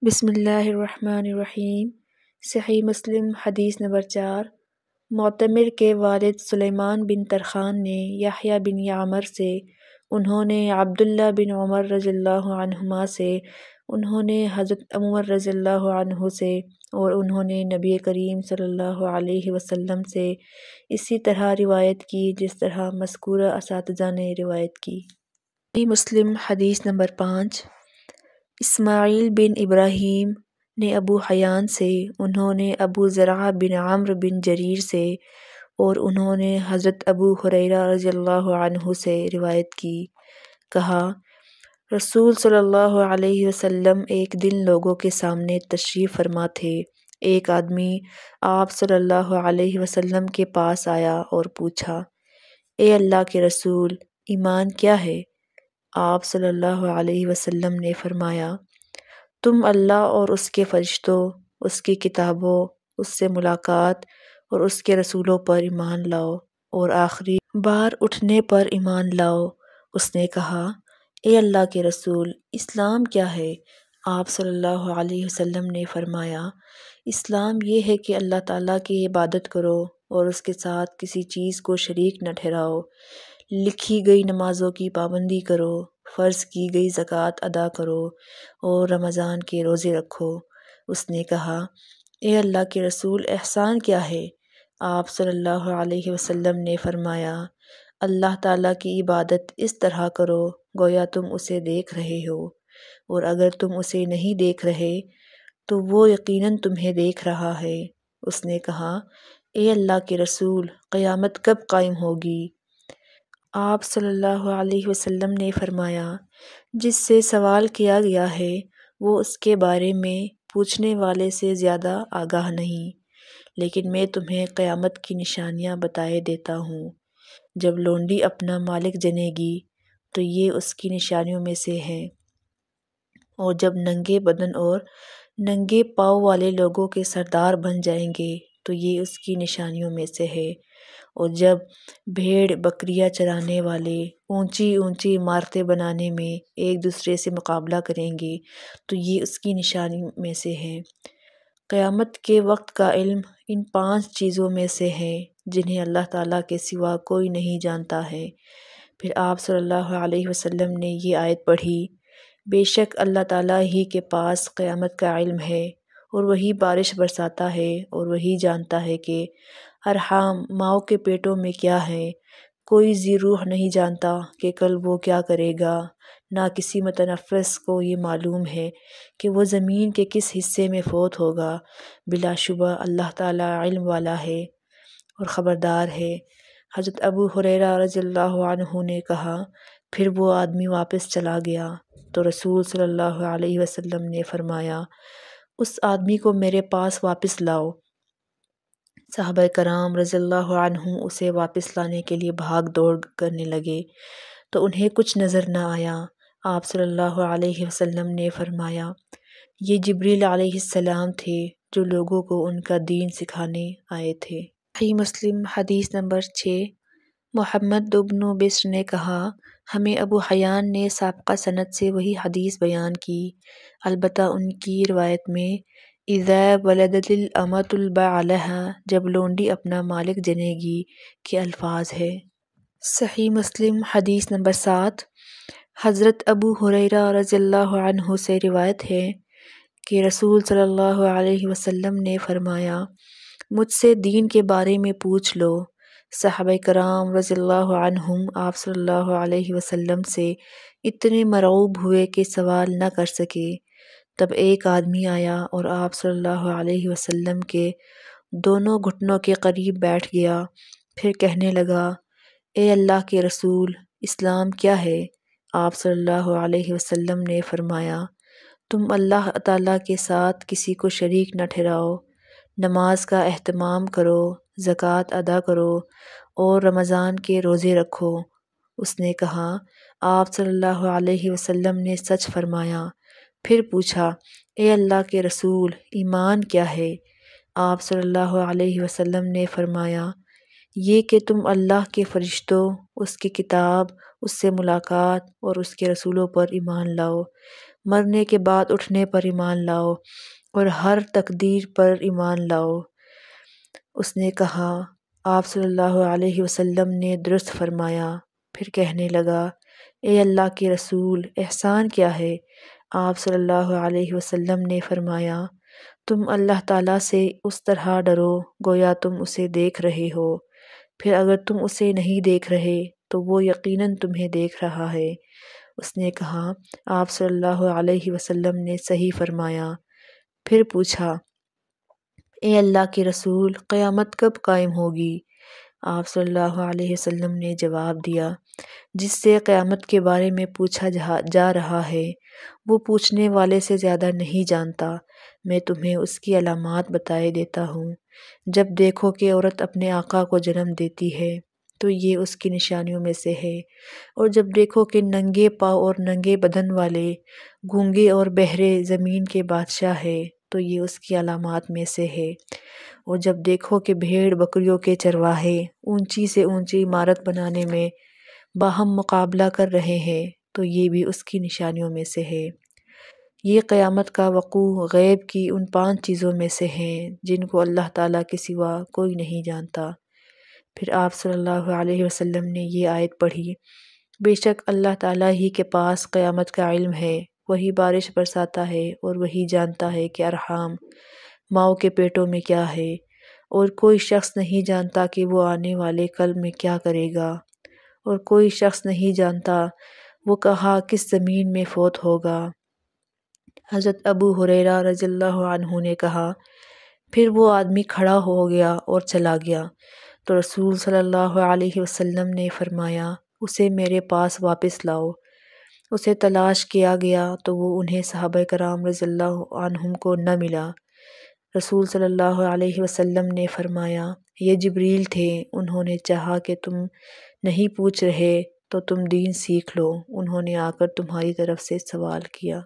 بسم اللہ الرحمن الرحیم۔ صحیح مسلم حدیث نمبر 4۔ معتمر کے والد سلیمان بن طرخان نے یحییٰ بن یعمر سے، انہوں نے عبداللہ بن عمر رضی اللہ عنہما سے، انہوں نے حضرت عمر رضی اللہ عنہ سے، اور انہوں نے نبی کریم صلی اللہ علیہ وسلم سے اسی طرح روایت کی جس طرح مذکورہ اساتذہ نے روایت کی۔ صحیح مسلم حدیث نمبر 5۔ اسماعیل بن ابراہیم نے ابو حیان سے، انہوں نے ابو زرعہ بن عمرو بن جریر سے، اور انہوں نے حضرت ابو ہریرہ رضی اللہ عنہ سے روایت کی، کہا رسول صلی اللہ علیہ وسلم ایک دن لوگوں کے سامنے تشریف فرما تھے۔ ایک آدمی آپ صلی اللہ علیہ وسلم کے پاس آیا اور پوچھا، اے اللہ کے رسول، ایمان کیا ہے؟ آپ صلی اللہ علیہ وسلم نے فرمایا، تم اللہ اور اس کے فرشتوں، اس کی کتابوں، اس سے ملاقات اور اس کے رسولوں پر ایمان لاؤ اور آخری بار اٹھنے پر ایمان لاؤ۔ اس نے کہا، اے اللہ کے رسول، اسلام کیا ہے؟ آپ صلی اللہ علیہ وسلم نے فرمایا، اسلام یہ ہے کہ اللہ تعالیٰ کی عبادت کرو اور اس کے ساتھ کسی چیز کو شریک نہ ٹھہراؤ، لکھی گئی نمازوں کی پابندی کرو، فرض کی گئی زکوٰۃ ادا کرو اور رمضان کے روزے رکھو۔ اس نے کہا، اے اللہ کے رسول، احسان کیا ہے؟ آپ صلی اللہ علیہ وسلم نے فرمایا، اللہ تعالیٰ کی عبادت اس طرح کرو گویا تم اسے دیکھ رہے ہو، اور اگر تم اسے نہیں دیکھ رہے تو وہ یقیناً تمہیں دیکھ رہا ہے۔ اس نے کہا، اے اللہ کے رسول، قیامت کب قائم ہوگی؟ آپ صلی اللہ علیہ وسلم نے فرمایا، جس سے سوال کیا گیا ہے وہ اس کے بارے میں پوچھنے والے سے زیادہ آگاہ نہیں، لیکن میں تمہیں قیامت کی نشانیاں بتائے دیتا ہوں۔ جب لونڈی اپنا مالک جنے گی تو یہ اس کی نشانیوں میں سے ہے، اور جب ننگے بدن اور ننگے پاؤں والے لوگوں کے سردار بن جائیں گے تو یہ اس کی نشانیوں میں سے ہے، اور جب بھیڑ بکریاں چرانے والے اونچی اونچی عمارتیں بنانے میں ایک دوسرے سے مقابلہ کریں گے تو یہ اس کی نشانی میں سے ہے۔ قیامت کے وقت کا علم ان 5 چیزوں میں سے ہے جنہیں اللہ تعالیٰ کے سوا کوئی نہیں جانتا ہے۔ پھر آپ صلی اللہ علیہ وسلم نے یہ آیت پڑھی، بے شک اللہ تعالیٰ ہی کے پاس قیامت کا علم ہے، اور وہی بارش برساتا ہے، اور وہی جانتا ہے کہ ارحام ماؤں کے پیٹوں میں کیا ہے۔ کوئی ذی روح نہیں جانتا کہ کل وہ کیا کرے گا، نہ کسی متنفس کو یہ معلوم ہے کہ وہ زمین کے کس حصے میں فوت ہوگا۔ بلا شبہ اللہ تعالیٰ علم والا ہے اور خبردار ہے۔ حضرت ابو ہریرہ رضی اللہ عنہ نے کہا، پھر وہ آدمی واپس چلا گیا تو رسول صلی اللہ علیہ وسلم نے فرمایا، اس آدمی کو میرے پاس واپس لاؤ۔ صحابہ کرام رضی اللہ عنہم اسے واپس لانے کے لیے بھاگ دوڑ کرنے لگے تو انہیں کچھ نظر نہ آیا۔ آپ صلی اللہ علیہ وسلم نے فرمایا، یہ جبریل علیہ السلام تھے جو لوگوں کو ان کا دین سکھانے آئے تھے۔ صحیح مسلم حدیث نمبر 6۔ محمد بن بشر نے کہا، ہمیں ابو حیان نے سابقہ سند سے وہی حدیث بیان کی، البتہ ان کی روایت میں اذا ولدت الامۃ بعلھا، جب لونڈی اپنا مالک جنے گی کے الفاظ ہے۔ صحیح مسلم حدیث نمبر 7۔ حضرت ابو ہریرہ رضی اللہ عنہ سے روایت ہے کہ رسول صلی اللہ علیہ وسلم نے فرمایا، مجھ سے دین کے بارے میں پوچھ لو۔ صحابہ کرام رضی اللہ عنہم آپ صلی اللہ علیہ وسلم سے اتنے مرعوب ہوئے کہ سوال نہ کر سکے۔ تب ایک آدمی آیا اور آپ صلی اللہ علیہ وسلم کے دونوں گھٹنوں کے قریب بیٹھ گیا، پھر کہنے لگا، اے اللہ کے رسول، اسلام کیا ہے؟ آپ صلی اللہ علیہ وسلم نے فرمایا، تم اللہ تعالیٰ کے ساتھ کسی کو شریک نہ ٹھہراؤ، نماز کا اہتمام کرو، زکوٰۃ ادا کرو اور رمضان کے روزے رکھو۔ اس نے کہا، آپ صلی اللہ علیہ وسلم نے سچ فرمایا۔ پھر پوچھا، اے اللہ کے رسول، ایمان کیا ہے؟ آپ صلی اللہ علیہ وسلم نے فرمایا، یہ کہ تم اللہ کے فرشتوں، اس کی کتاب، اس سے ملاقات اور اس کے رسولوں پر ایمان لاؤ۔ مرنے کے بعد اٹھنے پر ایمان لاؤ اور ہر تقدیر پر ایمان لاؤ۔ اس نے کہا، آپ صلی اللہ علیہ وسلم نے درست فرمایا۔ پھر کہنے لگا، اے اللہ کے رسول، احسان کیا ہے؟ آپ صلی اللہ علیہ وسلم نے فرمایا، تم اللہ تعالیٰ سے اس طرح ڈرو گویا تم اسے دیکھ رہے ہو، پھر اگر تم اسے نہیں دیکھ رہے تو وہ یقیناً تمہیں دیکھ رہا ہے۔ اس نے کہا، آپ صلی اللہ علیہ وسلم نے صحیح فرمایا۔ پھر پوچھا، اے اللہ کے رسول، قیامت کب قائم ہوگی؟ آپ صلی اللہ علیہ وسلم نے جواب دیا، جس سے قیامت کے بارے میں پوچھا جا رہا ہے وہ پوچھنے والے سے زیادہ نہیں جانتا۔ میں تمہیں اس کی علامات بتائے دیتا ہوں۔ جب دیکھو کہ عورت اپنے آقا کو جنم دیتی ہے تو یہ اس کی نشانیوں میں سے ہے، اور جب دیکھو کہ ننگے پاؤں اور ننگے بدن والے، گونگے اور بہرے زمین کے بادشاہ ہے تو یہ اس کی علامات میں سے ہے، اور جب دیکھو کہ بھیڑ بکریوں کے چرواہے اونچی سے اونچی عمارت بنانے میں باہم مقابلہ کر رہے ہیں تو یہ بھی اس کی نشانیوں میں سے ہے۔ یہ قیامت کا وقوع غیب کی ان 5 چیزوں میں سے ہیں جن کو اللہ تعالیٰ کے سوا کوئی نہیں جانتا۔ پھر آپ صلی اللہ علیہ وسلم نے یہ آیت پڑھی، بے شک اللہ تعالیٰ ہی کے پاس قیامت کا علم ہے، وہی بارش برساتا ہے اور وہی جانتا ہے کہ ارحام ماؤں کے پیٹوں میں کیا ہے، اور کوئی شخص نہیں جانتا کہ وہ آنے والے کل میں کیا کرے گا، اور کوئی شخص نہیں جانتا وہ کہاں کس زمین میں فوت ہوگا۔ حضرت ابو ہریرہ رضی اللہ عنہ نے کہا، پھر وہ آدمی کھڑا ہو گیا اور چلا گیا تو رسول صلی اللہ علیہ وسلم نے فرمایا، اسے میرے پاس واپس لاؤ۔ اسے تلاش کیا گیا تو وہ انہیں صحابہ کرام رضی اللہ عنہم کو نہ ملا۔ رسول صلی اللہ علیہ وسلم نے فرمایا، یہ جبریل تھے، انہوں نے چاہا کہ تم نہیں پوچھ رہے تو تم دین سیکھ لو، انہوں نے آ کر تمہاری طرف سے سوال کیا۔